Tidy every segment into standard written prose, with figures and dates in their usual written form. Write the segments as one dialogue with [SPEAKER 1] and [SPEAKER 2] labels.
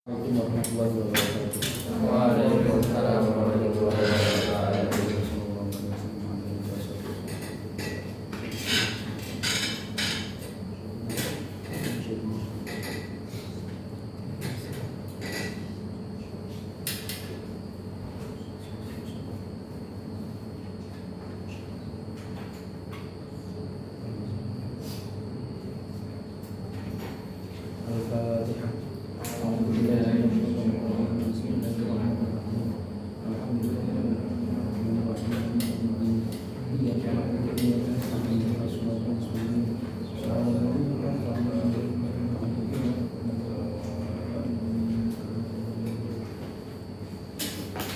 [SPEAKER 1] Assalamualaikum warahmatullahi wabarakatuh.
[SPEAKER 2] Waalaikumsalam warahmatullahi wabarakatuh.
[SPEAKER 1] Al-Fatihah.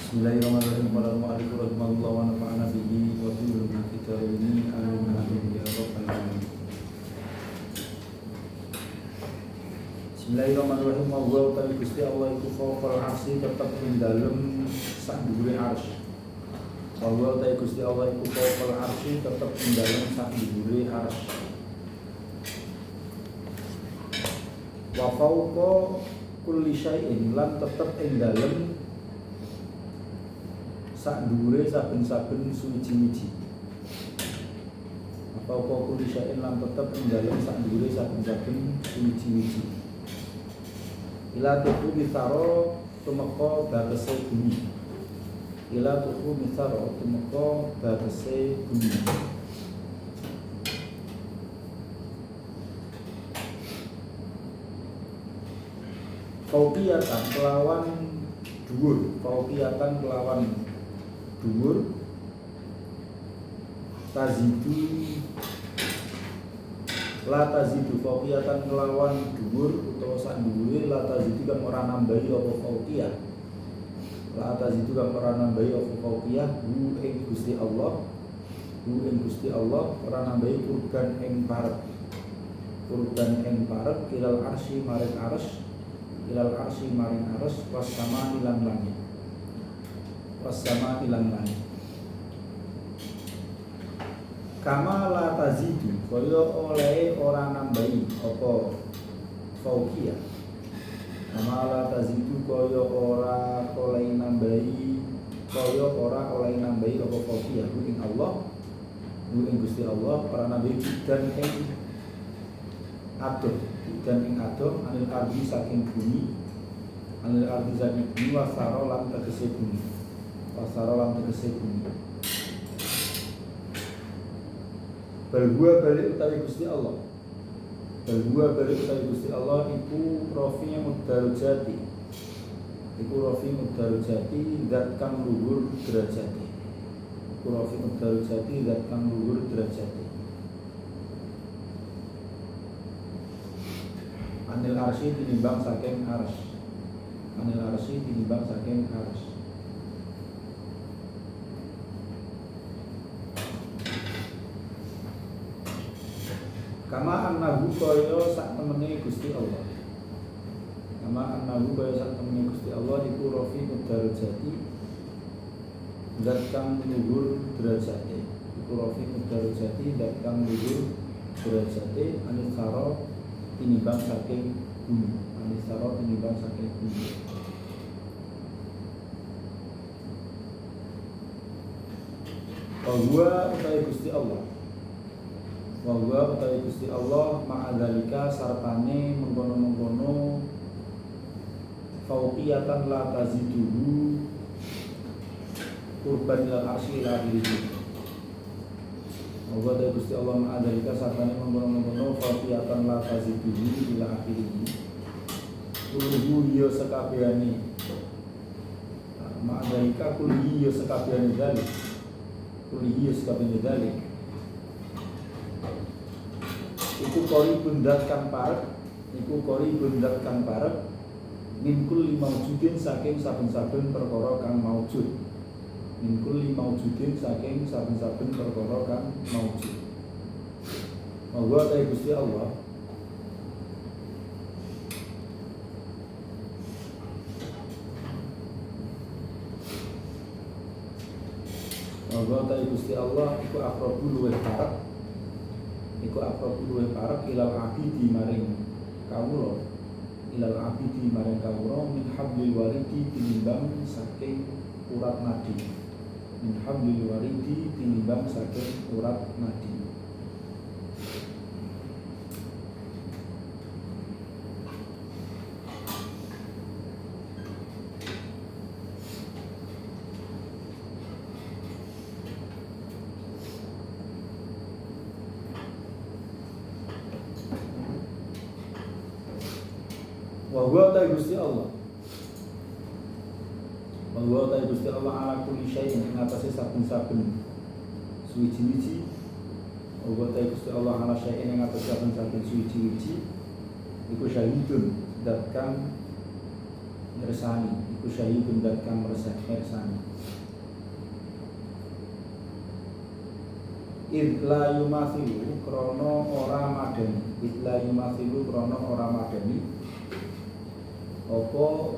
[SPEAKER 1] Bismillahirrahmanirrahim. Warahmatullahi wabarakatuh. Wa nafa'ana bihi wa bi ulumil fitri amin amin ya rabbal alamin. Bismillahirrahmanirrahim. Allah ta'ala Gusti Allah iku fawqal arsy tetep ing dalem sak dhuwure arsy. Allah ta'ala Gusti Allah iku fawqal arsy tetep ing dalem sak dhuwure arsy. Wa fawqa kulli syai'in lan tetep ing dalem sak dhuwure saben-saben suci-suci. Apa kulli syai'in lan tetep ing dalem sak dhuwure saben-saben suci-suci. Ila tuhu misaro tumeka batese bumi. Ila tuhu misaro tumeka batese bumi. Fauqiyatan kelawan dhuwur, fauqiyatan kelawan dhuwur, tazidu la tazidu fauqiyatan kelawan dhuwur utawa sak dhuwure la tazidu kang ora nambahi apa fauqiyah. La tazidu kang ora nambahi apa fauqiyah hu ing Gusti Allah. Hu ing Gusti Allah ora nambahi kurban ing parek. Kurban ing parek ilal arsy maring arsy. Ilal arsy maring arsy was sama ilang langit. Was sama ilang langit. Kama la tazidu kaya oleh ora nambahi apa fauqiyah. Kama la tazidu kaya ora oleh nambahi kaya ora oleh nambahi apa fauqiyah ing Allah. Ing Gusti Allah ora nambahi dan ing adoh dan ing adoh anil ardi saking bumi. Anil ardi saking bumi wasara lan tegese bumi. Wasara lan tegese bumi. Balgua balik utawi Gusti Allah. Balgua balik utawi Gusti Allah iku rofinya mudarajati. Iku rofi mudarajati zat kang luhur derajate. Iku rofi mudarajati zat kang luhur derajate. Anil arsy tinimbang saking arsy. Anil arsy tinimbang saking arsy. Kama annahu kaya sak temene Gusti Allah. Kama annahu kaya sak temene Gusti Allah iku rafi mudarajati zat kang luhur derajate. Iku rafi mudarajati zat kang luhur derajate anisara tinimbang saking bumi. Anisara tinimbang saking bumi. Bahwa utawi Gusti Allah. Bahwa utawi Gusti Allah ma'adzalika sartane mengkono-mengkono fauqiyatan la taziduhu kurban ilal arsy ila dirihi. Bahwa utawi Gusti Allah ma'adzalika sartane mengkono-mengkono fauqiyatan la taziduhu ila akhirih. Kulhu ya sekabehane. Ma'adzalika kulhi ya sekabehane dalik. Kulhi ya sekabehane dalik. Iku kori bundat kang parek, iku kori bundat kang parek minkul limaujudin saking saben-saben perkara kang maujud. Minkul limaujudin saking saben-saben perkara kang maujud. Monggo ta Gusti Allah. Monggo ta Gusti Allah iku aqrabu luwih parek. Iku aqrabu parek ilal abidi maring kawula ilal abidi maring kawula min hablil waridi tinimbang saking urat nadi. Min hablil waridi tinimbang saking urat nadi. Wa huwa ta Gusti Allah. Wa huwa ta Gusti Allah ala kulli syai'in ing atase saben-saben suwiji-wiji. Wa huwa ta Gusti Allah ala syai'in ing atase saben-saben suwiji-wiji. Iku syahidun dat kang mirsani, iku syahidun dat kang mirsani. Idla yumathilu krono ora madani, idla yumathilu krono ora madani. Apa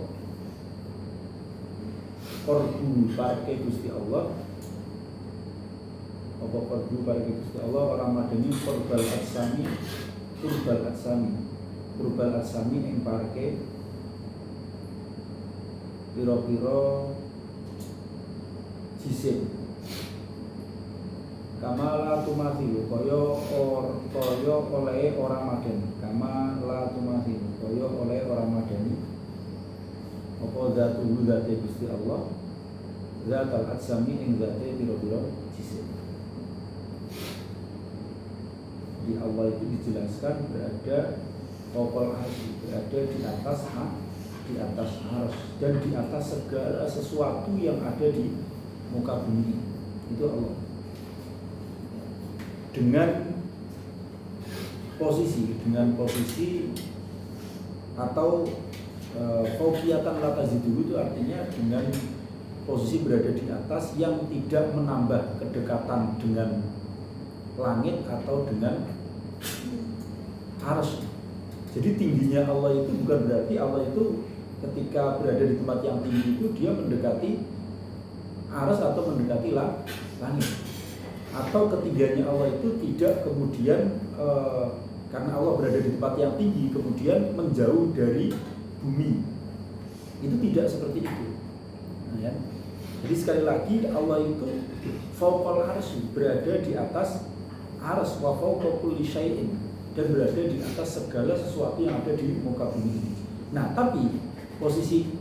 [SPEAKER 1] korbu parke Gusti Allah, apa korbu parke Gusti Allah orang madani kurbal atsami ing parke piro-piro jisim kamala tumathilu kaya oleh orang madani, kamala tumathilu kaya oleh orang madani apa zatuhu zate Gusti Allah, zatal atsami ing zate piro-piro jisim. Di Allah itu dijelaskan berada fawqal arsy, berada di atas arsy dan di atas segala sesuatu yang ada di muka bumi. Itu Allah. Dengan posisi atau fauqiyatan la tazidu itu artinya dengan posisi berada di atas yang tidak menambah kedekatan dengan langit atau dengan arsy. Jadi tingginya Allah itu bukan berarti Allah itu ketika berada di tempat yang tinggi itu dia mendekati arsy atau mendekati langit. Atau ketiganya Allah itu tidak kemudian karena Allah berada di tempat yang tinggi kemudian menjauh dari bumi. Itu tidak seperti itu. Nah, ya. Jadi sekali lagi Allah itu fawqal arsy, berada di atas arsy, wa fawqa kulli syai'in, dan berada di atas segala sesuatu yang ada di muka bumi ini. Nah, tapi posisi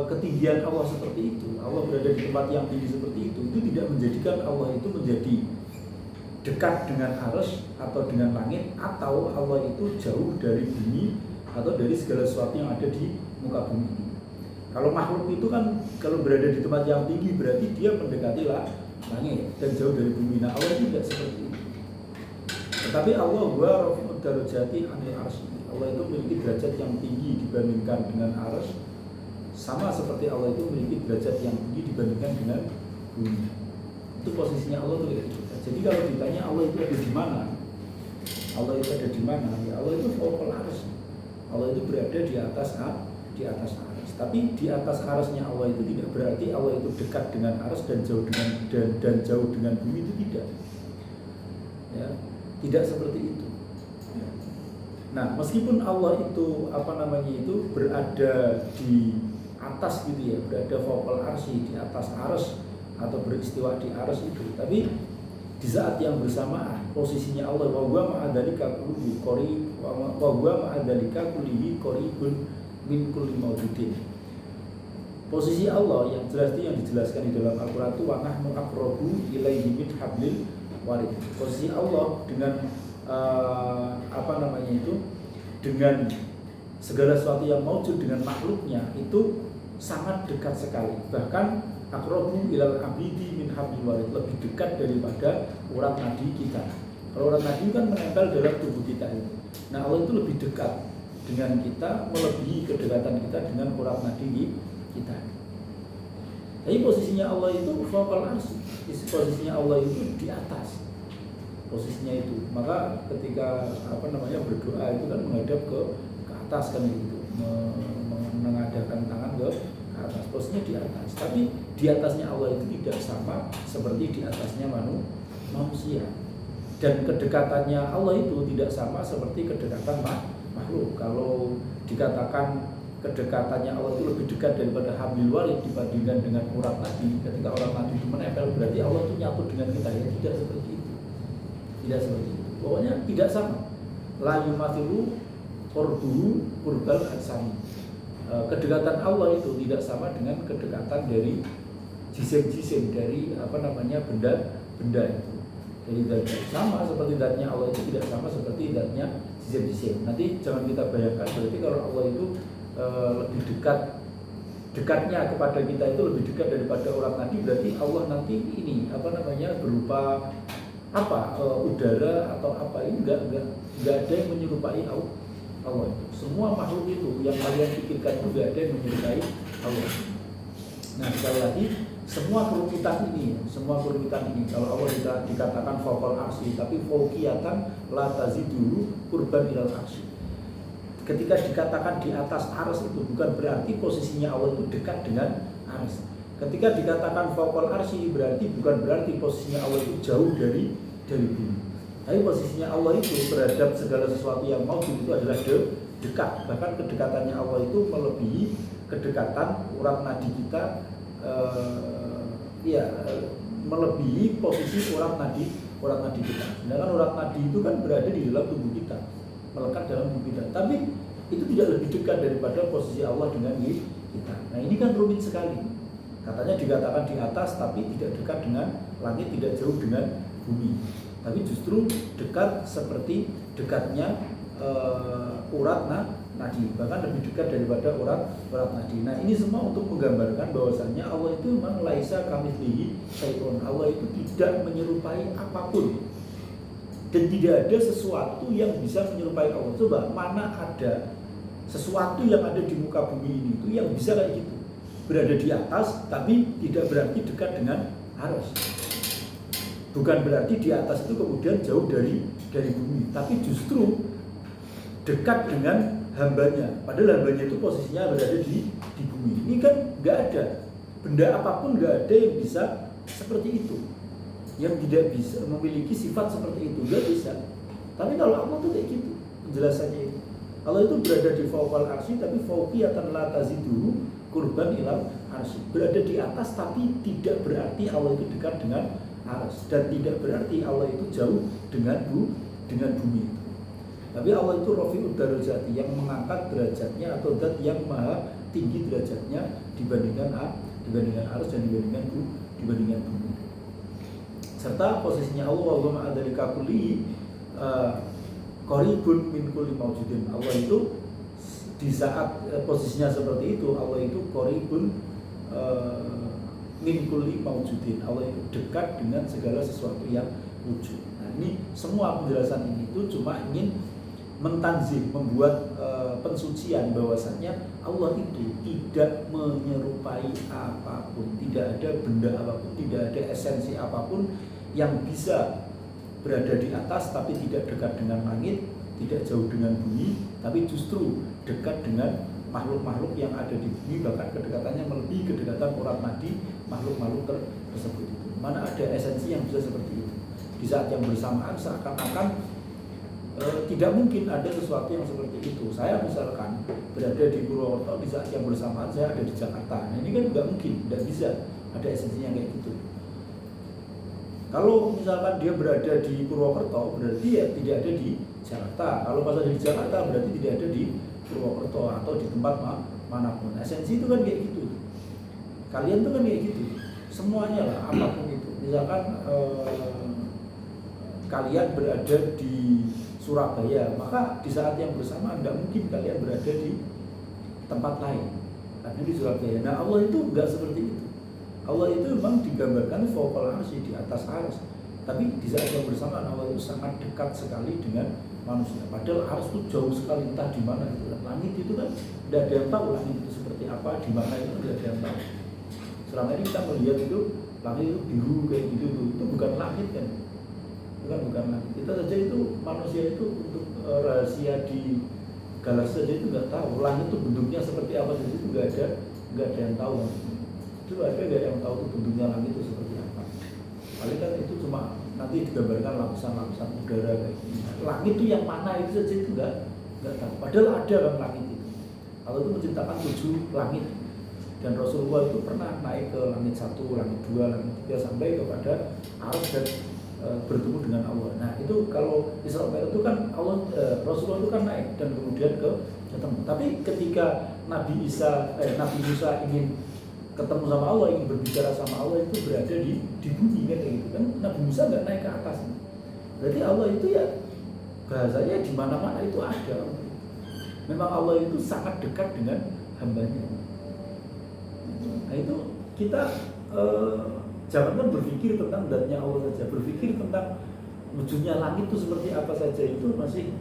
[SPEAKER 1] ketinggian Allah seperti itu, Allah berada di tempat yang tinggi seperti itu tidak menjadikan Allah itu menjadi dekat dengan arsy atau dengan langit, atau Allah itu jauh dari bumi atau dari segala sesuatu yang ada di muka bumi ini. Kalau makhluk itu kan kalau berada di tempat yang tinggi berarti dia mendekati langit dan jauh dari bumi. Nah, Allah tidak seperti itu. Tetapi Allah huwa rafi'ud darajati 'anil arsy. Allah itu memiliki derajat yang tinggi dibandingkan dengan arsy, sama seperti Allah itu memiliki derajat yang tinggi dibandingkan dengan bumi. Itu posisinya Allah itu kayak gitu. Jadi kalau ditanya Allah itu ada di mana? Allah itu ada di mana? Ya Allah itu fawqal arsy. Allah itu berada di atas arsy. Tapi di atas arsy-nya Allah itu tidak berarti Allah itu dekat dengan arsy dan jauh dengan bumi, itu tidak. Ya, tidak seperti itu. Ya. Nah, meskipun Allah itu berada di atas gitu ya, berada fawqal arsy, di atas arsy atau beristiwa di arsy itu, tapi di saat yang bersamaan posisinya Allah wa huwa ma'adzalika kullihi qarib wa huwa ma'adzalika kullihi qaribun min kulli maujudin. Posisi Allah yang jelas itu yang dijelaskan di dalam Al-Qur'an itu wa nahnu aqrabu ilaihi min hablil warid. Posisi Allah dengan dengan segala sesuatu yang maujud dengan makhluknya itu sangat dekat sekali. Bahkan aqrabu ilal abidi min hablil warid, lebih dekat daripada urat nadi kita. Kalau urat nadi kan menempel dalam tubuh kita itu. Nah, Allah itu lebih dekat dengan kita, melebihi kedekatan kita dengan urat nadi kita. Tapi posisinya Allah itu fawqal arsy. Posisinya Allah itu di atas. Posisinya itu. Maka ketika berdoa itu kan menghadap ke atas kan gitu. Mengadakan tangan ke atas. Posisinya di atas. Tapi di atasnya Allah itu tidak sama seperti di atasnya manusia. Dan kedekatannya Allah itu tidak sama seperti kedekatan makhluk. Kalau dikatakan kedekatannya Allah itu lebih dekat daripada hablil warid dibandingkan dengan urat nadi. Ketika urat nadi itu menempel berarti Allah itu nyatu dengan kita, ya tidak seperti itu. Tidak seperti itu. Pokoknya tidak sama. La yumathilu qurbuhu qurbal ajsami. Kedekatan Allah itu tidak sama dengan kedekatan dari jisim-jisim, dari benda-benda itu. Jadi zatnya sama seperti zatnya Allah itu tidak sama seperti zatnya jisim-jisim. Nanti jangan kita bayangkan berarti kalau Allah itu lebih dekatnya kepada kita itu lebih dekat daripada urat nadi, berarti Allah nanti ini berupa udara atau apa, ini enggak ada yang menyerupai Allah itu. Semua makhluk itu yang kalian pikirkan itu enggak ada yang menyerupai Allah. Nah, sekali lagi semua kerumitan ini kalau Allah dikatakan fawqal arsy, tapi fawqiyatan la tazidu qurban ilal arsy. Ketika dikatakan di atas arsy itu bukan berarti posisinya Allah itu dekat dengan arsy. Ketika dikatakan fawqal arsy berarti bukan berarti posisinya Allah itu jauh dari bumi. Tapi posisinya Allah itu terhadap segala sesuatu yang maujud itu adalah dekat. Bahkan kedekatannya Allah itu melebihi kedekatan urat nadi kita, melebihi posisi urat nadi kita. Sedangkan urat nadi itu kan berada di dalam tubuh kita, melekat dalam tubuh kita. Tapi itu tidak lebih dekat daripada posisi Allah dengan kita. Nah, ini kan rumit sekali. Katanya dikatakan di atas tapi tidak dekat dengan langit, tidak jauh dengan bumi. Tapi justru dekat seperti dekatnya urat nadi, bahkan lebih dekat daripada urat nadi. Nah, ini semua untuk menggambarkan bahwasannya Allah itu memang laisa kamitslihi syai'un. Allah itu tidak menyerupai apapun. Dan tidak ada sesuatu yang bisa menyerupai Allah. Coba, mana ada sesuatu yang ada di muka bumi ini itu yang bisa kayak gitu, berada di atas tapi tidak berarti dekat dengan arsy. Bukan berarti di atas itu kemudian jauh dari bumi, tapi justru dekat dengan hambanya. Padahal hambanya itu posisinya berada di bumi. Ini kan nggak ada benda apapun, nggak ada yang bisa seperti itu, yang tidak bisa memiliki sifat seperti itu, nggak bisa. Tapi kalau Allah tuh kayak gitu penjelasannya itu. Allah itu berada di fawqal arsy tapi fawqiyatan la tazidu qurban ilal arsy. Berada di atas tapi tidak berarti Allah itu dekat dengan arsy, dan tidak berarti Allah itu jauh dengan bumi. Tapi Allah itu rafi'ud darajati, yang mengangkat derajatnya atau zat yang maha tinggi derajatnya dibandingkan arsy dan dibandingkan bumi. Serta posisinya Allah wa ma'a dzalika kulli qaribun min kulli maujudin. Allah itu di saat posisinya seperti itu, Allah itu qaribun min kulli maujudin. Allah itu dekat dengan segala sesuatu yang wujud. Nah, ini semua penjelasan ini itu cuma ingin mentanzih, membuat pensucian bahwasannya Allah itu tidak menyerupai apapun, tidak ada benda apapun, tidak ada esensi apapun yang bisa berada di atas tapi tidak dekat dengan langit, tidak jauh dengan bumi, tapi justru dekat dengan makhluk-makhluk yang ada di bumi, bahkan kedekatannya melebihi kedekatan urat nadi makhluk-makhluk tersebut itu. Mana ada esensi yang bisa seperti itu? Di saat yang bersamaan seakan-akan tidak mungkin ada sesuatu yang seperti itu. Saya misalkan berada di Purwokerto, di saat yang bersamaan saya ada di Jakarta. Nah, ini kan nggak mungkin, tidak bisa ada esensinya kayak gitu. Kalau misalkan dia berada di Purwokerto, berarti ya tidak ada di Jakarta. Kalau pas ada di Jakarta, berarti tidak ada di Purwokerto atau di tempat manapun. Esensi itu kan kayak gitu. Kalian tuh kan kayak gitu. Semuanya lah, apapun itu. Misalkan kalian berada di Surabaya, maka di saat yang bersamaan tidak mungkin kalian berada di tempat lain, karena di Surabaya. Nah, Allah itu enggak seperti itu. Allah itu memang digambarkan fawqal arsy, di atas arsy, tapi di saat yang bersamaan Allah itu sangat dekat sekali dengan manusia. Padahal arsy itu jauh sekali, entah di mana itu. Langit itu kan tidak ada yang tahu langit itu seperti apa, di mana itu tidak ada yang tahu. Selama ini kita melihat itu langit itu biru kayak gitu, itu bukan langit kan? Bukan langit. Kita saja itu manusia itu untuk rahasia di galaksi saja itu nggak tahu. Langit itu bentuknya seperti apa saja itu nggak ada yang tahu. Itu ada nggak yang tahu itu bentuknya langit itu seperti apa? Paling kan itu cuma nanti digambarkan lapisan-lapisan udara kayak gini. Langit itu yang mana itu saja itu nggak tahu. Padahal ada kan langit itu. Allah itu menciptakan 7 langit, dan Rasulullah itu pernah naik ke langit 1, langit 2, langit 3 sampai kepada Arsy dan bertemu dengan Allah. Nah itu kalau Isra Mi'raj itu kan Allah, Rasulullah itu kan naik dan kemudian ketemu. Tapi ketika Nabi Musa ingin ketemu sama Allah, ingin berbicara sama Allah, itu berada di bumi kan, gitu kan. Nabi Musa nggak naik ke atas. Berarti Allah itu ya bahasanya di mana-mana itu ada. Memang Allah itu sangat dekat dengan hambanya. Nah itu kita jangan berpikir tentang zatnya Allah saja, berpikir tentang wujudnya langit itu seperti apa saja, itu masih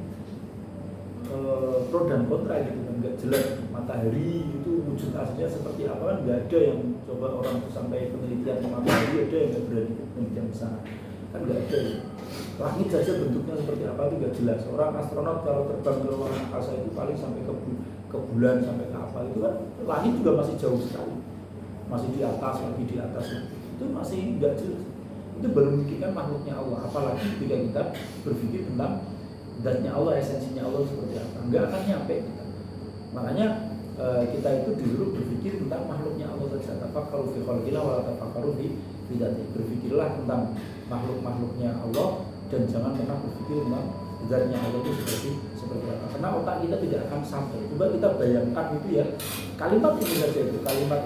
[SPEAKER 1] pro dan kontra gitu kan, nggak jelas. Matahari itu wujud aslinya seperti apa kan nggak ada yang coba orang sampai penelitian matahari, ada yang nggak berani penelitian besar kan nggak ada ya. Langit saja bentuknya seperti apa itu nggak jelas. Orang astronot kalau terbang ke luar angkasa itu paling sampai ke bulan, sampai ke apa itu kan langit juga masih jauh sekali, masih di atas lagi di atas lagi. Itu masih nggak jelas. Itu baru memikirkan makhluknya Allah. Apalagi ketika kita berpikir tentang zatnya Allah, esensinya Allah seperti apa, nggak akan nyampe kita. Makanya kita itu dulu berpikir tentang makhluknya Allah saja. Tafakkaru fi khalqillah wa la tafakkaru fi dzatihi. Berpikirlah tentang makhluk-makhluknya Allah dan jangan pernah berpikir tentang zatnya Allah itu seperti apa. Karena otak kita tidak akan sampai. Coba kita bayangkan itu ya, kalimat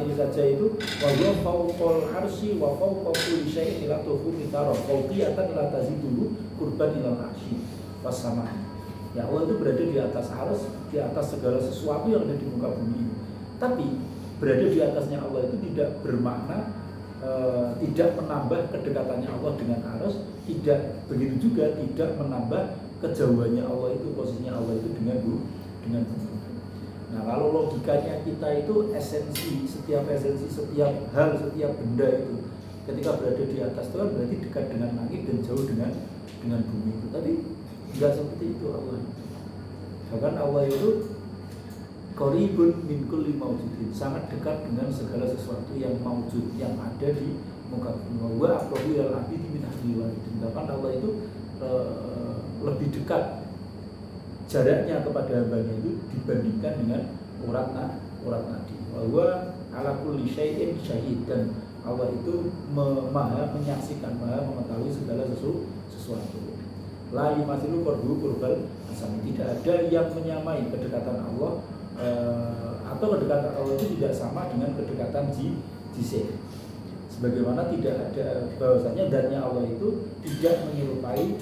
[SPEAKER 1] ini saja itu wa huwa fawqal arsy wa fawqa kulli syai'in la tufu mitara fawqiyatan la tazidu qurban ilal arsy was sama. Ya Allah itu berada di atas arsy, di atas segala sesuatu yang ada di muka bumi ini. Tapi berada di atasnya Allah itu tidak bermakna tidak menambah kedekatannya Allah dengan arsy, tidak begitu juga tidak menambah kejauhannya Allah itu, posisinya Allah itu dengan bumi. Nah kalau logikanya kita itu setiap hal, setiap benda itu ketika berada di atas itu kan berarti dekat dengan langit dan jauh dengan bumi itu. Tapi enggak seperti itu Allah. Bahkan Allah itu qaribun min kulli mawjudin, sangat dekat dengan segala sesuatu yang maujud, yang ada di muka bumi. Wa aqrabu ilal abdi min hablil warid. Bahkan Allah itu lebih dekat jaraknya kepada hambanya itu dibandingkan dengan urat nadi. Wa ala kulli syai'in syahid, dan Allah itu maha menyaksikan, maha mengetahui segala sesuatu. La yumathilu qurbu qurbal asam. Tidak ada yang menyamai kedekatan Allah atau kedekatan Allah itu tidak sama dengan kedekatan jism. Sebagaimana tidak ada bahwasanya zatnya Allah itu tidak menyerupai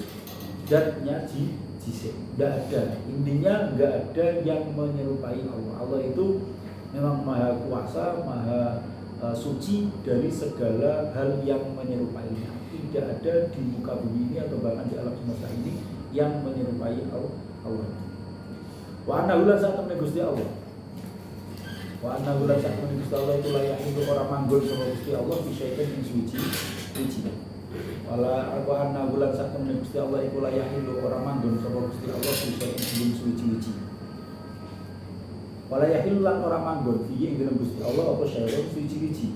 [SPEAKER 1] zatnya jism. Tidak ada, intinya nggak ada yang menyerupai Allah. Allah itu memang maha kuasa, maha suci dari segala hal yang menyerupainya. Tidak ada di muka bumi ini atau bahkan di alam semesta ini yang menyerupai Allah. Wa anna ulan saat temen Gusti Allah. Wa anna ulan saat temen Gusti Allah itu layak itu orang manggon sama Gusti Allah bisyaitan yang suci. Wala wa anna ulan saat temen Gusti Allah itu layak itu orang manggon sama Gusti Allah bisyaitan yang suci. Wala yahil lan orang manggon fiye ing dalam Gusti Allah apa syai'un suci.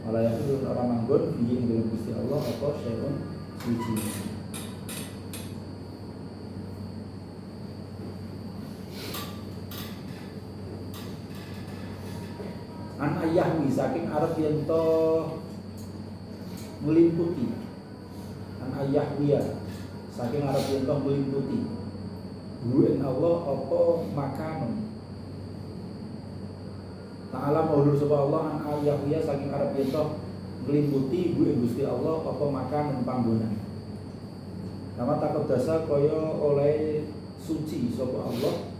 [SPEAKER 1] Wala yahil orang manggon fiye ing dalam Gusti Allah apa syai'un suci. An ayahwi saking arep yen to meliputi. An ayahwiya saking arep yen to meliputi. Buin Allah apa makanan. Ta'ala maulur sapa Allah an ayahwiya saking arep yen to meliputi buin Gusti Allah apa makanan panggonan. Nama takut dasar kaya oleh suci sapa Allah.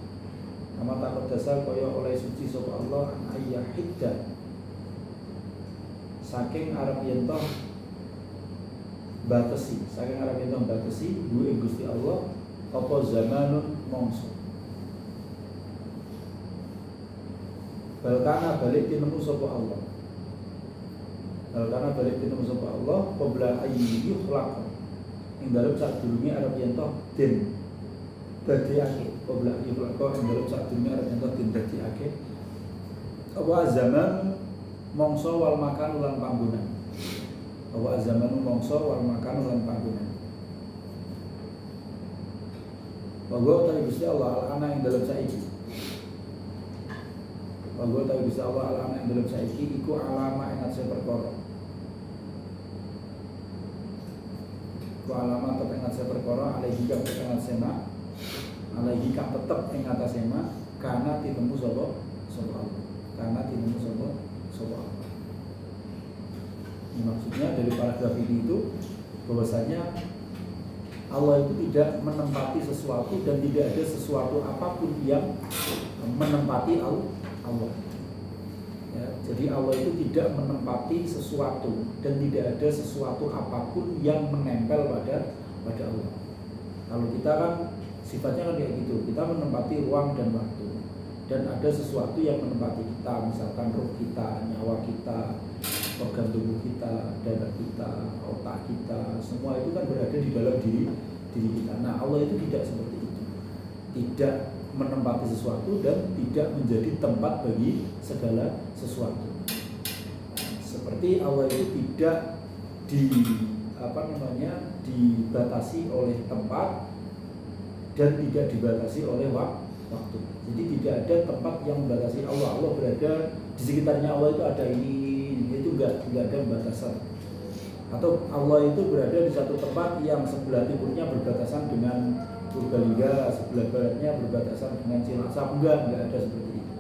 [SPEAKER 1] Nama takut dasar kaya oleh suci sapa Allah an ayyahidda saking arep yen to batesi, saking arep yen to batesi buing Gusti Allah apa zamanun mongso. Balkana balik tinemu sapa Allah. Balkana balik tinemu sapa Allah qabla ayyi yukhlaq. Ing dalem sadurunge arep yen to den dadiake qabla yukhlaq ing dalem sadurunge arep yen to den dadiake. Apa zaman mongso wal makan ulang panggonan. Apa zaman mongso wal makan ulang panggonan. Bahwa tadi Gusti Allah al-ana ing dalem saiki. Bahwa tahu Gusti Allah alama ing dalem saiki iku alama ing atase perkara. Ku alama tetep ing atase perkara alaihi kang ing atase ma. Alaihi kang tetep ing atase ma karena ditemu sapa Allah. Karena ditemu sapa Allah. Ini maksudnya dari paragraf ini itu bahwasanya Allah itu tidak menempati sesuatu dan tidak ada sesuatu apapun yang menempati Allah. Ya, jadi Allah itu tidak menempati sesuatu dan tidak ada sesuatu apapun yang menempel pada Allah. Kalau kita kan sifatnya kan kayak gitu, kita menempati ruang dan waktu, dan ada sesuatu yang menempati kita, misalkan roh kita, nyawa kita, organ tubuh kita, darah kita, otak kita, semua itu kan berada di dalam diri kita. Nah, Allah itu tidak seperti itu, tidak menempati sesuatu dan tidak menjadi tempat bagi segala sesuatu. Seperti Allah itu tidak dibatasi oleh tempat dan tidak dibatasi oleh waktu. Jadi tidak ada tempat yang membatasi Allah. Allah berada di sekitarnya Allah itu ada ini itu enggak ada batasan. Atau Allah itu berada di satu tempat yang sebelah timurnya berbatasan dengan Purbalingga, sebelah baratnya berbatasan dengan Cilacap. Enggak ada seperti itu.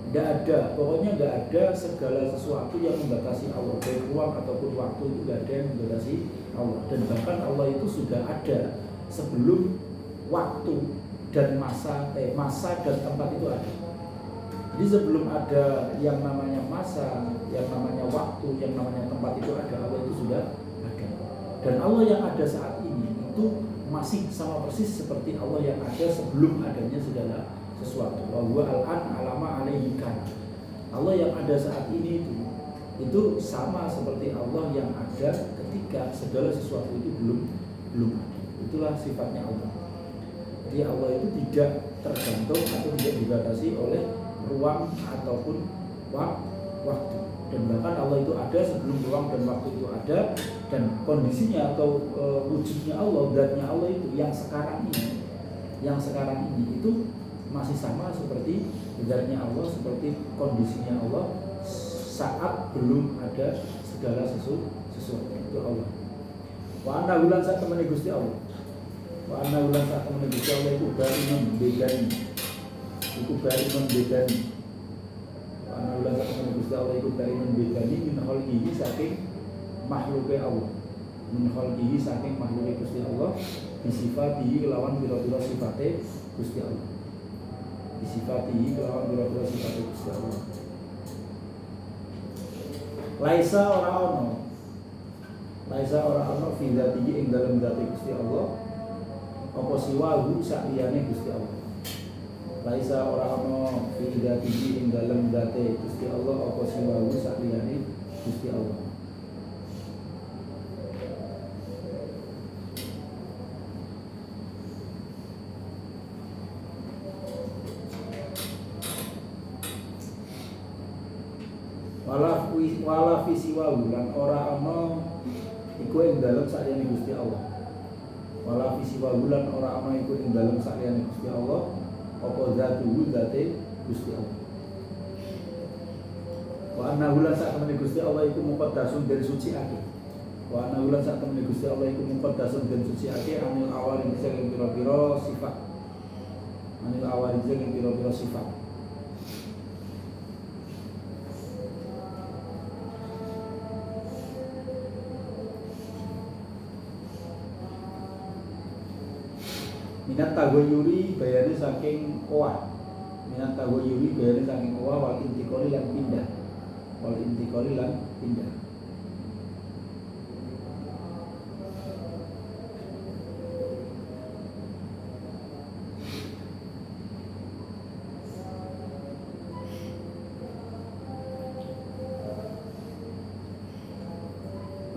[SPEAKER 1] Enggak ada, pokoknya enggak ada segala sesuatu yang membatasi Allah, baik ruang ataupun waktu itu enggak ada yang membatasi Allah. Dan bahkan Allah itu sudah ada sebelum waktu dan masa dan tempat itu ada. Jadi sebelum ada yang namanya masa, yang namanya waktu, yang namanya tempat itu ada, Allah itu sudah ada. Dan Allah yang ada saat ini itu masih sama persis seperti Allah yang ada sebelum adanya segala sesuatu. Wa huwa al-an alama alaihi kan. Allah yang ada saat ini itu sama seperti Allah yang ada ketika segala sesuatu itu belum ada. Itulah sifatnya Allah. Jadi Allah itu tidak tergantung atau tidak dibatasi oleh ruang ataupun waktu. Dan bahkan Allah itu ada sebelum ruang dan waktu itu ada, dan kondisinya atau wujudnya Allah, zatnya Allah itu yang sekarang ini itu masih sama seperti zatnya Allah, seperti kondisinya Allah saat belum ada segala sesuatu. Itu Allah. Wa anna ulan saat temani Gusti Allah. Wa anna ulan saat temani Gusti Allah itu bariman bedani. Wa anna ulan saat temani Gusti Allah itu bariman bedani min khalqihi saking makhluknya Allah. Min khalqihi saking makhluknya Gusti Allah disifatihi kelawan biro-biro sifatnya Gusti Allah. Disifatihi kelawan biro-biro sifatnya Gusti Allah. Laisa ora ono fi dzatihi ing dalem dzati Gusti Allah apa siwahu sakliyane Gusti Allah. Laisa ora ono fi dzatihi ing dalem dzati Gusti Allah apa siwahu sakliyane Gusti Allah. Wala fisiwa lan ora ana iku ing dalem sakliyane Gusti Allah. Wala fisiwa lan ora ana iku ing dalem sakliyane Gusti Allah apa zatuhu zate Gusti Allah. Wa anna hulan sak temene Gusti Allah iku muqaddasun den suciake. Wa anna hulan sak temene Gusti Allah iku muqaddasun den suciake anil awalin sing pira-pira sifat. Anil awalin sing pira-pira sifat. Minat tagoyuri bayane saking oah. Minat tagoyuri bayane saking oah wal intikoli lan pindah. Wal intikoli lan pindah.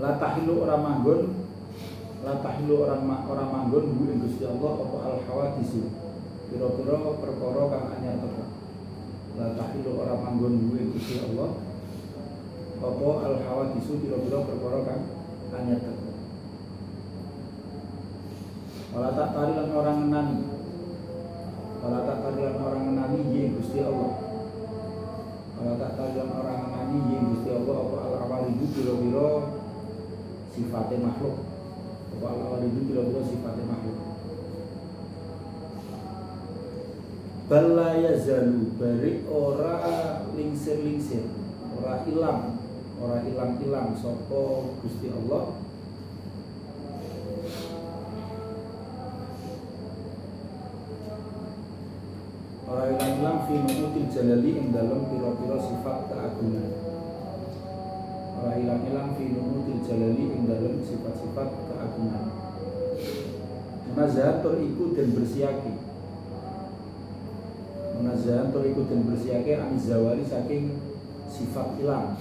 [SPEAKER 1] La tahilu ora manggon, la tahilu ora manggon bu ing Gusti Allah apa al hawadisu. Pira-pira perkara kang anyar teko. La tahilu ora manggon bu ing Gusti Allah apa al hawadisu pira-pira perkara kang anyar teko. Wala tak tari lan orang ngenani. Wala tak tari lan orang ngenani ing Gusti Allah. Kalau tak tahu yang orang nani yang Gusti Allah apa al-awal itu kira-kira sifatnya makhluk. Apa al-awal itu kira-kira sifatnya makhluk. Bala yazalu bari ora lingsir-lingsir, ora ilang sapa Gusti Allah ora ilang fi nutil jalali ing dalem pira-pira sifat keagungan. Ora ilang fi nutil jalali ing dalem sifat-sifat keagungan. Munazahatur iku den bersihake. Munazahatur iku den bersihake anizawali saking sifat ilang.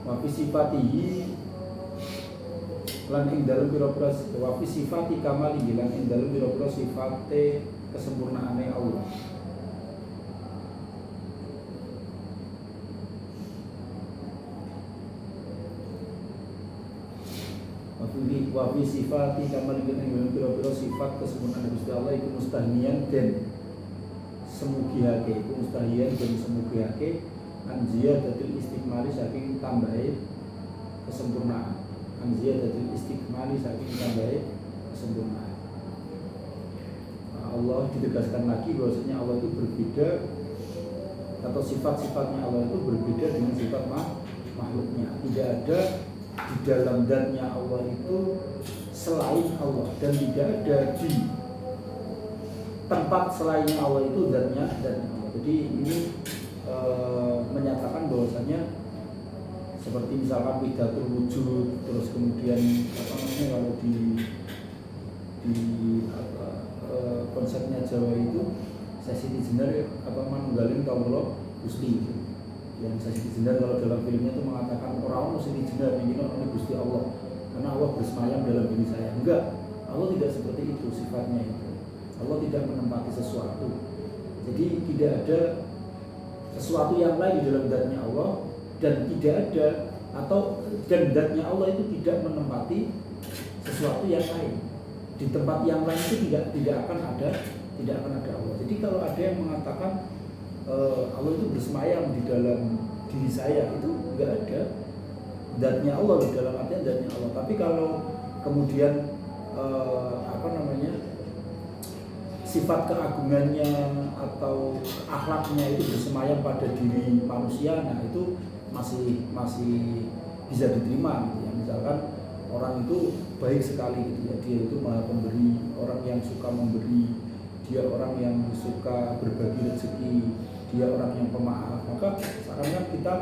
[SPEAKER 1] Wa fi sifatihi lan ing dalem pira-pira wa fi sifati kamali lan ing dalem pira-pira sifate kesempurnaane Allah. Wa fi sifati kamali lan ing dalem pira-pira sifat kesempurnaan Gusti Allah iku mustahniyan den semugihake, iku mustahniyan den semugihake anjiya datil istiqmali saking tambahe kesempurnaan. Anjiya datil istiqmali saking tambahe kesempurnaan. Allah ditegaskan lagi bahwasanya Allah itu berbeda atau sifat-sifatnya Allah itu berbeda dengan sifat makhluknya. Tidak ada di dalam zatnya Allah itu selain Allah dan tidak ada di tempat selainnya Allah itu zatnya Allah. Jadi ini menyatakan bahwasanya seperti misalkan widatul wujud, terus kemudian kalau di konsepnya Jawa itu sesiti jenar manunggaling kawula Gusti. Yang sesiti jenar kalau dalam filmnya itu mengatakan orang sesiti jenar ini Gusti Allah karena Allah bersemayam dalam diri saya. Enggak, Allah tidak seperti itu sifatnya itu. Allah tidak menempati sesuatu. Jadi tidak ada sesuatu yang lain di dalam zatnya Allah dan tidak ada atau dan zatnya Allah itu tidak menempati sesuatu yang lain. Di tempat yang lain itu tidak akan ada Allah. Jadi kalau ada yang mengatakan Allah itu bersemayam di dalam diri saya, itu enggak ada zatnya Allah di dalam artian zatnya Allah. Tapi kalau kemudian sifat keagungannya atau akhlaknya itu bersemayam pada diri manusia, nah itu masih bisa diterima gitu ya. Misalkan orang itu baik sekali gitu ya, dia itu maha pemberi, orang yang suka memberi, dia orang yang suka berbagi rezeki, dia orang yang pemaaf. Maka sekarang kita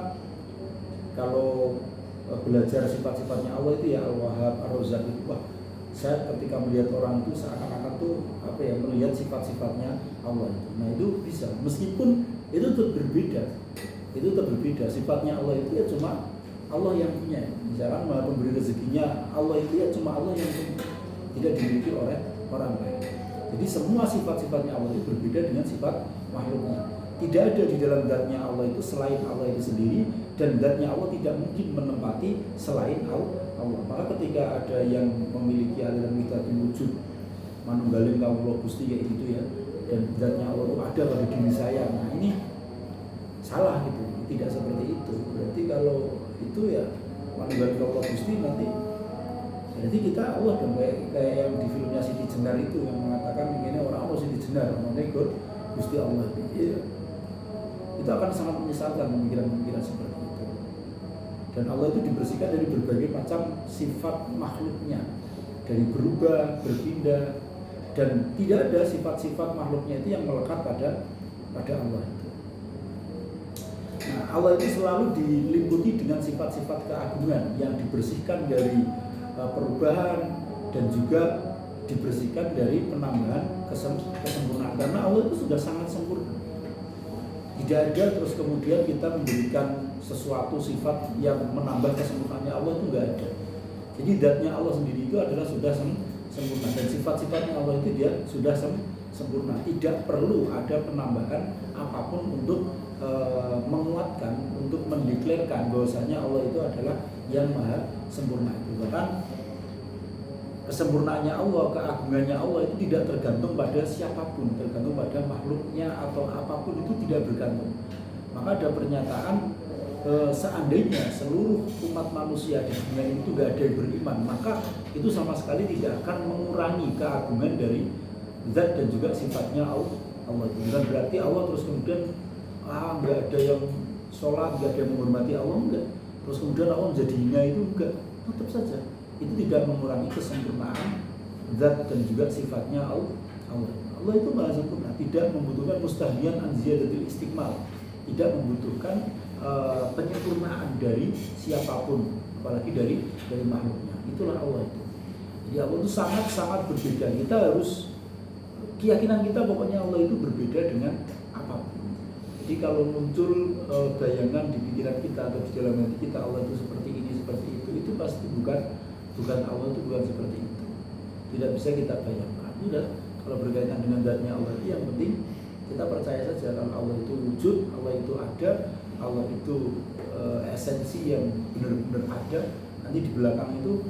[SPEAKER 1] kalau belajar sifat-sifatnya Allah itu ya Al-Wahhab, Ar-Razzaq itu, wah, saya ketika melihat orang itu seakan-akan tuh melihat sifat-sifatnya Allah itu. Nah itu bisa, meskipun itu tetap berbeda. Sifatnya Allah itu ya cuma Allah yang punya. Misalkan maha pemberi rezekinya Allah itu ya cuma Allah yang punya, tidak dimiliki oleh orang lain. Jadi semua sifat-sifatnya Allah itu berbeda dengan sifat makhluknya. Tidak ada di dalam zatnya Allah itu selain Allah itu sendiri, dan zatnya Allah tidak mungkin menempati selain Allah. Maka ketika ada yang memiliki aliran widatul wujud, manunggaling kawula Gusti kayak gitu ya, dan zatnya Allah itu ada pada diri saya, nah ini salah gitu, tidak seperti itu. Berarti kalau itu ya manunggaling kawula Gusti nanti berarti kita Allah dong, kayak yang di filmnya Siti Jenar itu yang mengatakan ini orang Allah Siti Jenar, namanya Gusti Allah. Ya, itu akan sangat menyesalkan pemikiran-pemikiran seperti itu. Dan Allah itu dibersihkan dari berbagai macam sifat makhluknya, dari berubah, berpindah, dan tidak ada sifat-sifat makhluknya itu yang melekat pada Allah itu. Nah, Allah itu selalu diliputi dengan sifat-sifat keagungan yang dibersihkan dari perubahan dan juga dibersihkan dari penambahan kesempurnaan, karena Allah itu sudah sangat sempurna. Tidak ada terus kemudian kita memberikan sesuatu sifat yang menambah kesempurnaannya Allah, itu enggak ada. Jadi zatnya Allah sendiri itu adalah sudah sempurna, dan sifat-sifatnya Allah itu dia sudah sempurna. Tidak perlu ada penambahan apapun untuk menguatkan, untuk mendeklarkan bahwasanya Allah itu adalah yang maha sempurna itu. Bahkan kesempurnaannya Allah, keagungannya Allah itu tidak tergantung pada siapapun, tergantung pada makhluknya atau apapun, itu tidak bergantung. Maka ada pernyataan seandainya seluruh umat manusia di dunia ini itu gak ada yang beriman, maka itu sama sekali tidak akan mengurangi keagungan dari zat dan juga sifatnya Allah. Bukan berarti Allah terus kemudian nggak ada yang sholat, nggak ada yang menghormati Allah, enggak. Terus kemudian Allah menjadi hina, itu enggak. Tetap saja itu tidak mengurangi kesempurnaan zat dan juga sifatnya Allah. Allah itu maha sempurna, tidak membutuhkan mustahnian an ziyadatil istiqmal, tidak membutuhkan penyempurnaan dari siapapun, apalagi dari makhluknya. Itulah Allah itu. Jadi Allah itu sangat berbeda. Kita harus, keyakinan kita pokoknya Allah itu berbeda dengan apapun. Jadi kalau muncul bayangan di pikiran kita atau di dalam hati kita Allah itu seperti ini, seperti itu pasti bukan Allah itu bukan seperti itu. Tidak bisa kita bayangkan. Udah, kalau berkaitan dengan zatnya Allah itu yang penting kita percaya saja kalau Allah itu wujud, Allah itu ada, Allah itu esensi yang benar-benar ada. Nanti di belakang itu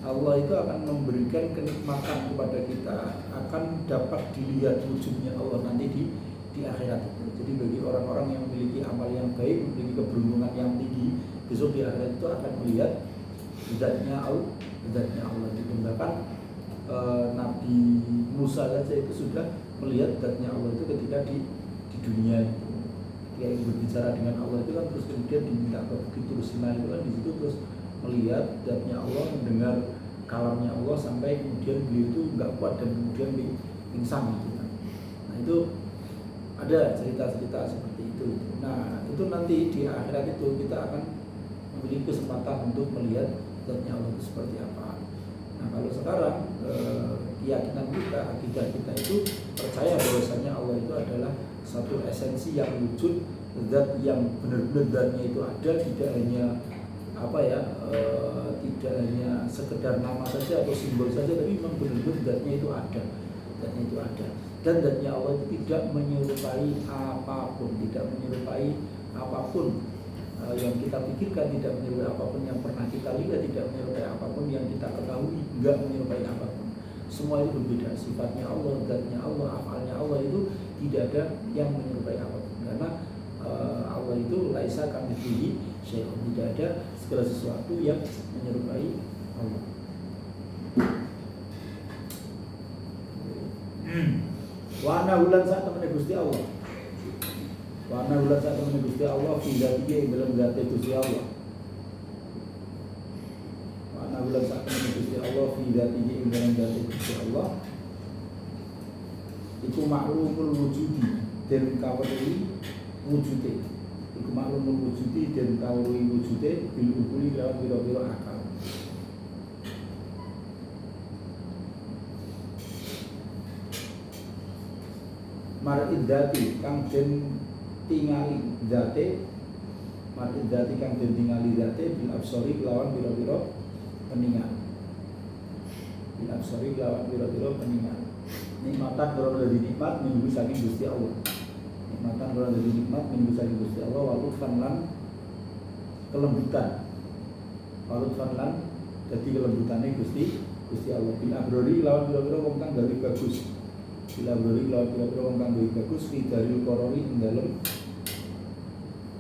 [SPEAKER 1] Allah itu akan memberikan kenikmatan kepada kita, akan dapat dilihat wujudnya Allah nanti di akhirat itu. Jadi bagi orang-orang yang memiliki amal yang baik, memiliki keberuntungan yang tinggi, besok di akhirat itu akan melihat zatnya Allah. Bahkan Nabi Musa saja itu sudah melihat zatnya Allah itu ketika di dunia itu. Dia berbicara dengan Allah itu kan, terus kemudian diminta ke Bukit Tursina itu kan, di situ terus melihat zatnya Allah, mendengar kalamnya Allah, sampai kemudian beliau itu nggak kuat dan kemudian pingsan gitu kan. Nah itu ada cerita-cerita seperti itu. Nah itu nanti di akhirat itu kita akan memiliki kesempatan untuk melihat zatnya Allah itu seperti apa. Nah kalau sekarang keyakinan kita, akidah kita itu percaya bahwasanya Allah itu adalah satu esensi yang wujud, zat yang benar-benar zatnya itu ada, tidak hanya tidak hanya sekedar nama saja atau simbol saja, tapi memang benar-benar zatnya itu ada. Dan zatnya Allah itu tidak menyerupai apapun yang kita pikirkan, tidak menyerupai apapun yang pernah kita lihat, tidak menyerupai apapun yang kita ketahui, enggak menyerupai apapun. Semua itu berbeda, sifatnya Allah, zatnya Allah, afalnya Allah itu tidak ada yang menyerupai apapun, karena Allah itu laisa kamitslihi syai'un, tidak ada segala sesuatu yang menyerupai Allah. Wa ana ulan sak temene Gusti Allah. Wa ana ulan sak temene Gusti Allah fi dzatihi dalam zat Gusti Allah. Wa ana ulan sak temene Gusti Allah fi dzatihi dalam zat Gusti Allah. Iku maklumul wujudi dan kawruhi wujude. Iku maklumul wujudi dan kawruhi wujude bil ukuli lawan pira-pira akal. Mar'id dzati kang den tingali dzate, mar'id dzati kang den tingali dzate bil absori lawan pira-pira peningal. Bil absori lawan pira-pira peningal. Nikmatan kalau dari nikmat menunggu saking Gusti Allah. Nikmatan kalau dari nikmat menunggu saking Gusti Allah, walutfan lan kelembutan. Walutfan lan dadi kelembutane Gusti Allah. Bil abrori lawan pira-pira wong kang gawe bagus. Bila beri lawan pira-pira wong kang duwe bagus fi daril qarori ing dalem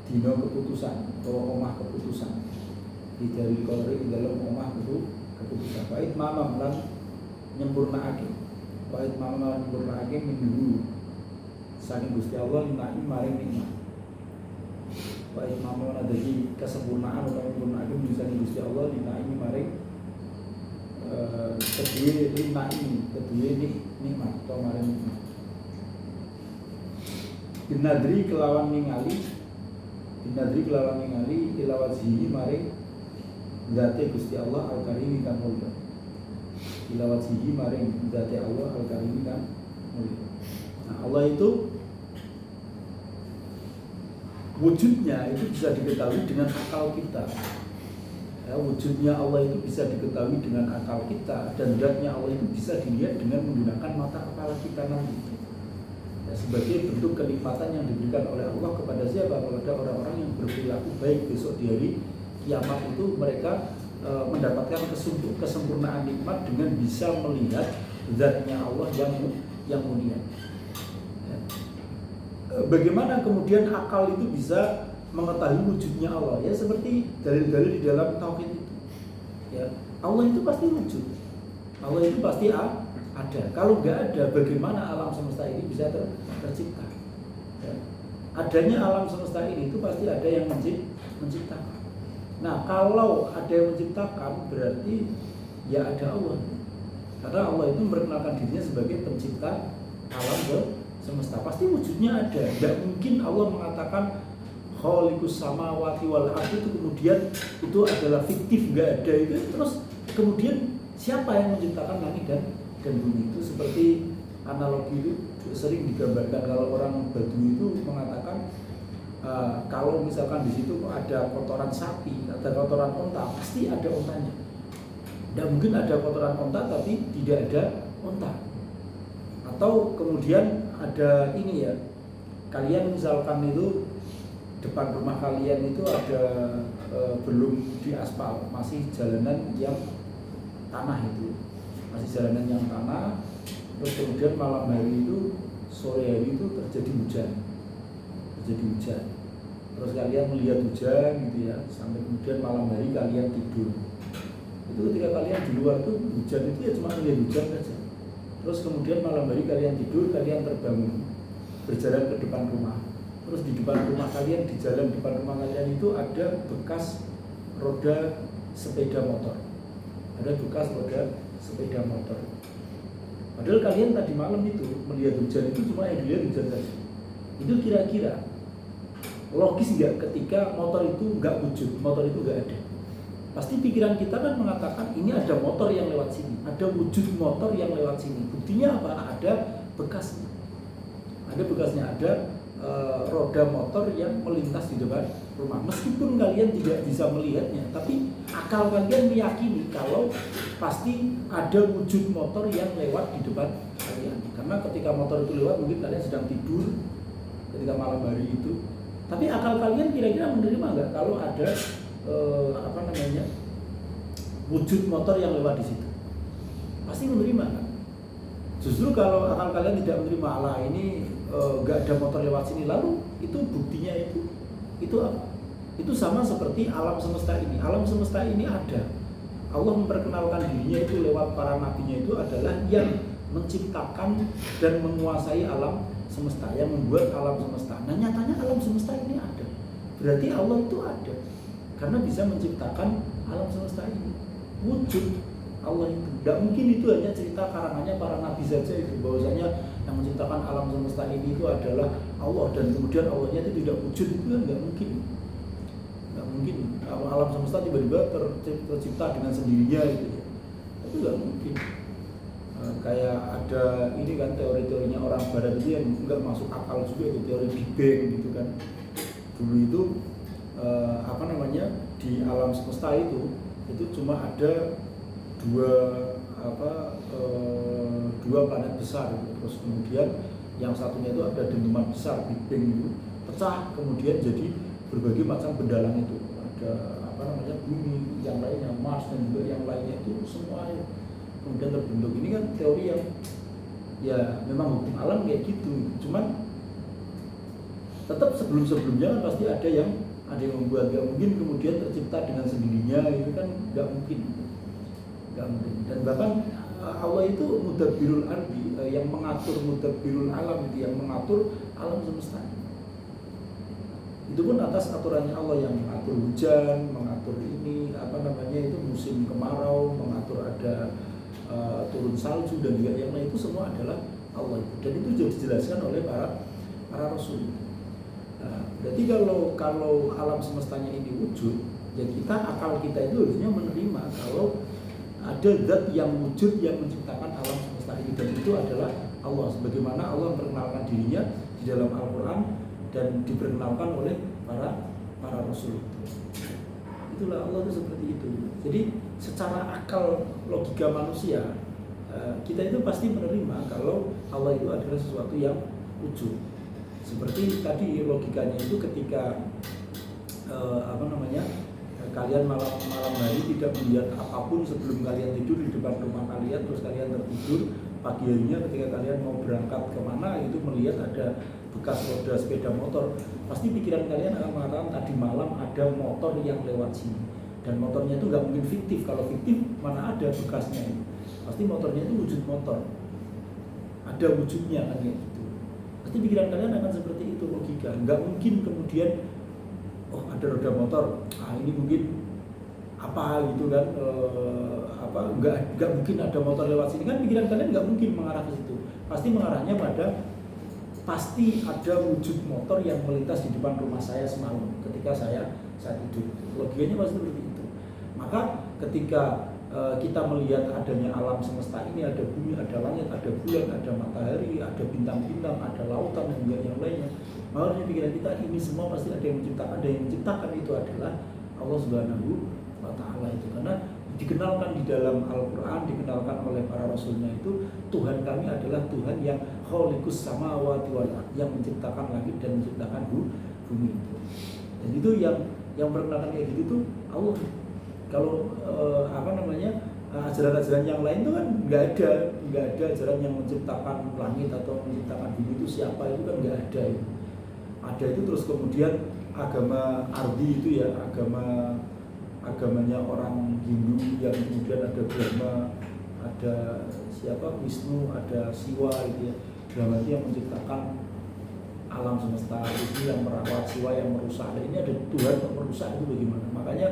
[SPEAKER 1] dina keputusan atau omah keputusan. Fi daril qarori ing dalem omah keputusan. Bait mamam lan nyempurnaake. Bait mamam lan nyempurnaake minhu saking Gusti Allah ninaim maring nikmat. Bait mamam lan dadi kesempurnaan utawa nyempurnaake minhu saking Gusti Allah ninaim maring kedua nikmat atau maring nikmat. Binadri kelawan ningali ilawat sihi maring zate Gusti Allah al-Karim kan mulya. Ilawat sihi maring zate Allah al-Karim kan mulya. Nah Allah itu wujudnya itu bisa diketahui dengan akal kita. Ya, wujudnya Allah itu bisa diketahui dengan akal kita, dan zatnya Allah itu bisa dilihat dengan menggunakan mata kepala kita nanti. Ya, sebagai bentuk kenikmatan yang diberikan oleh Allah kepada siapa? Kepada orang-orang yang berperilaku baik besok di hari kiamat itu, mereka mendapatkan kesempurnaan nikmat dengan bisa melihat zatnya Allah yang mulia. Ya. Bagaimana kemudian akal itu bisa mengetahui wujudnya Allah? Ya seperti dalil-dalil di dalam tauhid itu. Ya, Allah itu pasti wujud. Allah itu pasti ada. Kalau nggak ada, bagaimana alam semesta ini bisa tercipta? Ya. Adanya alam semesta ini itu pasti ada yang menciptakan. Nah, kalau ada yang menciptakan berarti ya ada Allah. Karena Allah itu memperkenalkan dirinya sebagai pencipta alam semesta. Pasti wujudnya ada. Tidak mungkin Allah mengatakan khaliqus samawati wal ardi itu kemudian itu adalah fiktif, nggak ada itu. Terus kemudian siapa yang menciptakan langit dan bumi? Itu seperti analogi itu sering digambarkan kalau orang Badui itu mengatakan kalau misalkan di situ ada kotoran sapi, ada kotoran onta, pasti ada ontanya. Tidak mungkin ada kotoran onta tapi tidak ada onta. Atau kemudian ada ini ya, kalian misalkan itu depan rumah kalian itu ada belum diaspal, masih jalanan yang tanah itu, masih jalanan yang tanah. Terus kemudian malam hari itu, sore hari itu terjadi hujan. Terus kalian melihat hujan gitu ya, sampai kemudian malam hari kalian tidur. Itu ketika kalian di luar tuh hujan itu ya cuma melihat hujan saja. Terus kemudian malam hari kalian tidur, kalian terbangun, berjalan ke depan rumah. Terus di depan rumah kalian, di jalan depan rumah kalian itu ada bekas roda sepeda motor. Padahal kalian tadi malam itu melihat hujan itu cuma yang dilihat hujan saja. Itu kira-kira logis nggak ketika motor itu nggak wujud, motor itu nggak ada? Pasti pikiran kita kan mengatakan ini ada motor yang lewat sini, ada wujud motor yang lewat sini. Buktinya apa? Ada bekasnya. Ada roda motor yang melintas di depan rumah. Meskipun kalian tidak bisa melihatnya, tapi akal kalian meyakini kalau pasti ada wujud motor yang lewat di depan kalian. Karena ketika motor itu lewat mungkin kalian sedang tidur ketika malam hari itu. Tapi akal kalian kira-kira menerima nggak kalau ada wujud motor yang lewat di situ? Pasti menerima kan? Justru kalau akal kalian tidak menerima, Allah ini nggak ada motor lewat sini, lalu itu buktinya itu apa? Itu sama seperti alam semesta ini. Alam semesta ini ada. Allah memperkenalkan dirinya itu lewat para nabinya itu adalah yang menciptakan dan menguasai alam semesta, yang membuat alam semesta. Nah nyatanya alam semesta ini ada. Berarti Allah itu ada karena bisa menciptakan alam semesta ini. Wujud Allah itu. Tidak mungkin itu hanya cerita karangannya para nabi saja itu, bahwasanya yang menciptakan alam semesta ini itu adalah Allah dan kemudian Allahnya itu tidak wujud, itu kan nggak mungkin. Alam semesta tiba-tiba tercipta dengan sendirinya gitu ya. Itu nggak mungkin. Kayak ada ini kan teori-teorinya orang barat itu yang nggak masuk akal juga, itu teori Big Bang gitu kan. Dulu itu di alam semesta itu cuma ada dua planet besar gitu. Terus kemudian yang satunya itu ada dentuman besar, Big Bang itu pecah kemudian jadi berbagai macam benda langit itu. Ada bumi, yang lainnya Mars dan juga yang lainnya itu semua kemudian terbentuk. Ini kan teori yang ya memang hukum alam kayak gitu. Cuman tetap sebelumnya kan pasti ada yang membuat. Gak mungkin kemudian tercipta dengan sendirinya, itu kan gak mungkin. Dan bahkan Allah itu mudabbirul ardi, yang mengatur mudabbirul alam itu, yang mengatur alam semesta. Itu pun atas aturannya Allah, yang mengatur hujan, mengatur ini itu musim kemarau, mengatur ada turun salju dan juga yang lain, itu semua adalah Allah itu. Dan itu sudah dijelaskan oleh para rasul. Nah, berarti kalau alam semestanya ini wujud, ya akal kita itu harusnya menerima kalau ada zat yang wujud yang menciptakan alam semesta ini, dan itu adalah Allah. Sebagaimana Allah memperkenalkan dirinya di dalam Al-Quran dan diperkenalkan oleh para rasul. Itulah Allah itu seperti itu. Jadi secara akal logika manusia, kita itu pasti menerima kalau Allah itu adalah sesuatu yang wujud. Seperti tadi logikanya itu ketika kalian malam hari tidak melihat apapun sebelum kalian tidur di depan rumah kalian, terus kalian tertidur, pagi harinya ketika kalian mau berangkat kemana itu melihat ada bekas roda sepeda motor, pasti pikiran kalian akan mengatakan tadi malam ada motor yang lewat sini, dan motornya itu nggak mungkin fiktif. Kalau fiktif mana ada bekasnya itu, pasti motornya itu wujud motor, ada wujudnya kan kayak gitu. Pasti pikiran kalian akan seperti itu, logika. Nggak mungkin kemudian oh ada roda motor, ini mungkin apa gitu kan, nggak mungkin ada motor lewat sini kan, pikiran kalian nggak mungkin mengarah ke situ. Pasti mengarahnya pada pasti ada wujud motor yang melintas di depan rumah saya semalam ketika saya tidur. Logikanya pasti seperti itu. Maka ketika kita melihat adanya alam semesta ini, ada bumi, ada langit, ada bulan, ada matahari, ada bintang-bintang, ada lautan dan juga yang lainnya, maka pikiran kita ini semua pasti ada yang menciptakan. Dan yang menciptakan itu adalah Allah Subhanahu wa Ta'ala itu, karena dikenalkan di dalam Al-Quran, dikenalkan oleh para rasulnya itu Tuhan kami adalah Tuhan yang khaliqus samawati wal ardh, yang menciptakan langit dan menciptakan bumi itu. Dan itu yang perkenalkan kayak gitu tuh Allah. Kalau ajaran-ajaran yang lain itu kan nggak ada ajaran yang menciptakan langit atau menciptakan bumi itu siapa, itu kan nggak ada ya. Ada itu terus kemudian agama Ardi itu ya, agamanya orang Hindu yang kemudian ada Brahma, ada siapa, Wisnu, ada Siwa gitu ya. Brahma itu yang menciptakan alam semesta, itu yang merawat, Siwa yang merusak. Dan ini ada Tuhan yang merusak, itu bagaimana? Makanya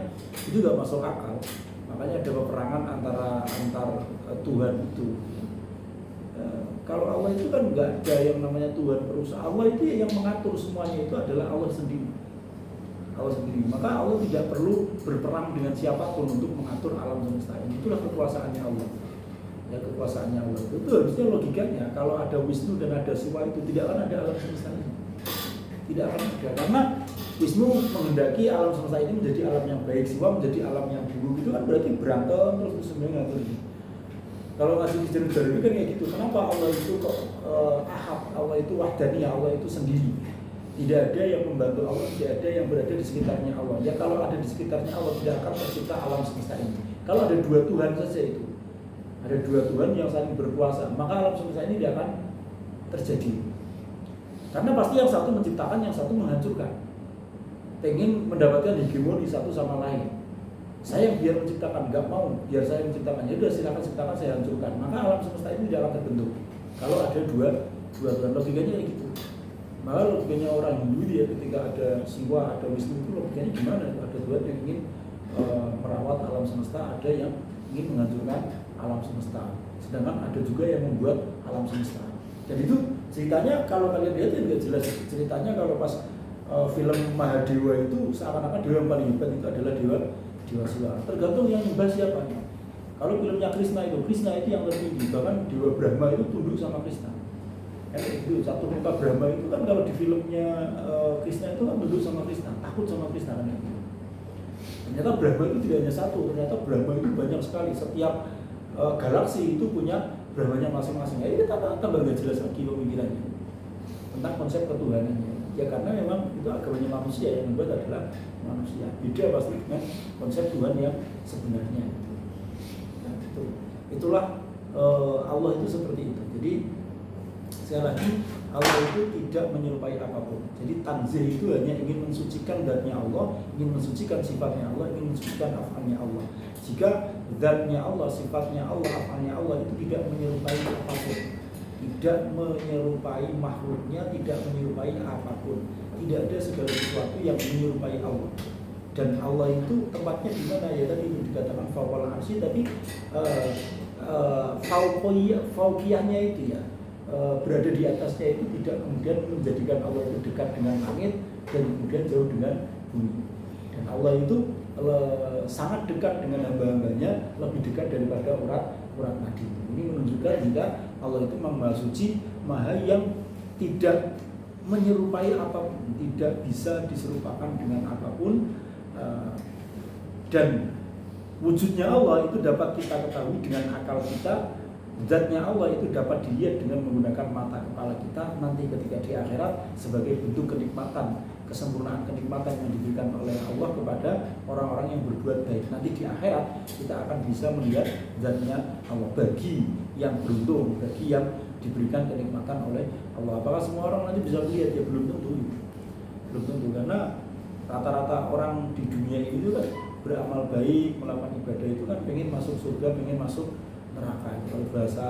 [SPEAKER 1] itu nggak masuk akal. Makanya ada peperangan antar Tuhan itu. Kalau Allah itu kan nggak ada yang namanya Tuhan perusak. Allah itu yang mengatur semuanya, itu adalah Allah sendiri. Maka Allah tidak perlu berperang dengan siapapun untuk mengatur alam semesta ini. Itulah kekuasaannya Allah. Ya, kekuasaannya Allah itu harusnya logikanya kalau ada Wisnu dan ada Siwa itu tidak akan ada alam semesta ini. Tidak akan ada, karena Wisnu menghendaki alam semesta ini menjadi alam yang baik, Siwa menjadi alam yang buruk. Itu kan berarti berantem terus sebenarnya ngatur ini. Kalau ngasih izin dari kan kayak gitu. Kenapa Allah itu kok ahad, Allah itu wahdaniyah, Allah itu sendiri. Tidak ada yang membantu Allah, tidak ada yang berada di sekitarnya Allah. Ya kalau ada di sekitarnya Allah tidak akan tercipta alam semesta ini. Kalau ada dua Tuhan saja itu, ada dua Tuhan yang saling berkuasa, maka alam semesta ini tidak akan terjadi. Karena pasti yang satu menciptakan, yang satu menghancurkan. Pengen mendapatkan hegemoni satu sama lain. Saya yang biar menciptakan, nggak mau biar saya menciptakan. Ya udah silakan ciptakan, saya hancurkan. Maka alam semesta ini tidak akan terbentuk. Kalau ada dua Tuhan, logikanya kayak gitu. Maka logikanya orang Hindu ya, ketika ada Siwa, ada Wisnu, itu logikanya gimana? Ada Tuhan yang ingin merawat alam semesta, ada yang ingin menghancurkan alam semesta. Sedangkan ada juga yang membuat alam semesta. Dan itu ceritanya kalau kalian lihat itu jelas. Ceritanya kalau pas film Mahadewa itu seakan-akan dewa yang paling hebat itu adalah dewa Siwa. Tergantung yang nyembah siapa. Kalau filmnya Krishna itu yang tertinggi. Bahkan dewa Brahma itu tunduk sama Krishna. Itu satu muka Brahma itu kan kalau di filmnya Krishna itu kan tunduk sama Krishna, takut sama Krishna kan itu. Ternyata Brahma itu tidak hanya satu, ternyata Brahma itu banyak sekali. Setiap galaksi itu punya Brahmanya masing-masing. Ya ini tambah nggak jelas lagi pemikirannya tentang konsep ketuhanannya. Ya karena memang itu agamanya manusia, yang membuat adalah manusia. Beda pasti dengan konsep Tuhan yang sebenarnya. Nah, itulah Allah itu seperti itu. Jadi sekali lagi Allah itu tidak menyerupai apapun. Jadi tanzih itu hanya ingin mensucikan zatnya Allah, ingin mensucikan sifatnya Allah, ingin mensucikan af'alnya Allah. Jika zatnya Allah, sifatnya Allah, af'alnya Allah itu tidak menyerupai apapun, tidak menyerupai makhluknya, tidak menyerupai apapun, tidak ada segala sesuatu yang menyerupai Allah. Dan Allah itu tempatnya di mana ya, tadi itu dikatakan fawqal arsy, tapi fauqiyahnya itu ya, berada di atasnya itu tidak kemudian menjadikan Allah itu dekat dengan langit dan kemudian jauh dengan bumi. Dan Allah itu sangat dekat dengan hamba-hambanya, lebih dekat daripada urat nadi. Ini menunjukkan jika Allah itu Maha Suci, Maha yang tidak menyerupai apapun, tidak bisa diserupakan dengan apapun, dan wujudnya Allah itu dapat kita ketahui dengan akal kita. Zatnya Allah itu dapat dilihat dengan menggunakan mata kepala kita. Nanti nanti ketika di akhirat sebagai bentuk kenikmatan, kesempurnaan kenikmatan yang diberikan oleh Allah kepada orang-orang yang berbuat baik. Nanti di akhirat kita akan bisa melihat zatnya Allah bagi yang beruntung, bagi yang diberikan kenikmatan oleh Allah. Apakah semua orang nanti bisa melihat? Ya belum tentu. Belum tentu, karena rata-rata orang di dunia ini kan beramal baik, melakukan ibadah itu kan pengen masuk surga, pengen masuk neraka. Kalau bahasa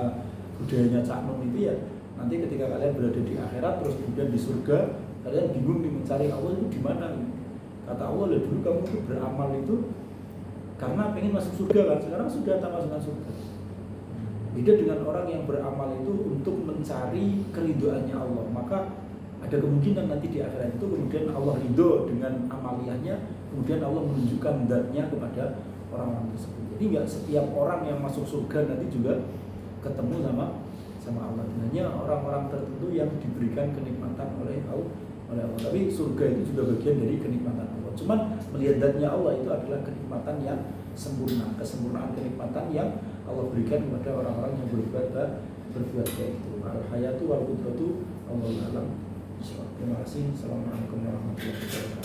[SPEAKER 1] budayanya Cak Nun itu ya, nanti ketika kalian berada di akhirat terus kemudian di surga, kalian bingung nih mencari Allah itu di mana? Kata Allah, lah dulu kamu itu beramal itu karena pengen masuk surga kan, sekarang sudah tak masukkan surga. Beda dengan orang yang beramal itu untuk mencari keridhoannya Allah, maka ada kemungkinan nanti di akhirat itu kemudian Allah ridho dengan amaliyahnya, kemudian Allah menunjukkan zatnya kepada orang-orang tersebut. Jadi nggak setiap orang yang masuk surga nanti juga ketemu sama Allah. Hanya orang-orang tertentu yang diberikan kenikmatan oleh Allah. Tapi surga itu juga bagian dari kenikmatan Allah. Cuman melihat zatnya Allah itu adalah kenikmatan yang sempurna, kesempurnaan kenikmatan yang Allah berikan kepada orang-orang yang berbuat baik itu. Al-hayatu wal qudratu Allahu a'lam. Terima kasih. Assalamualaikum warahmatullahi wabarakatuh.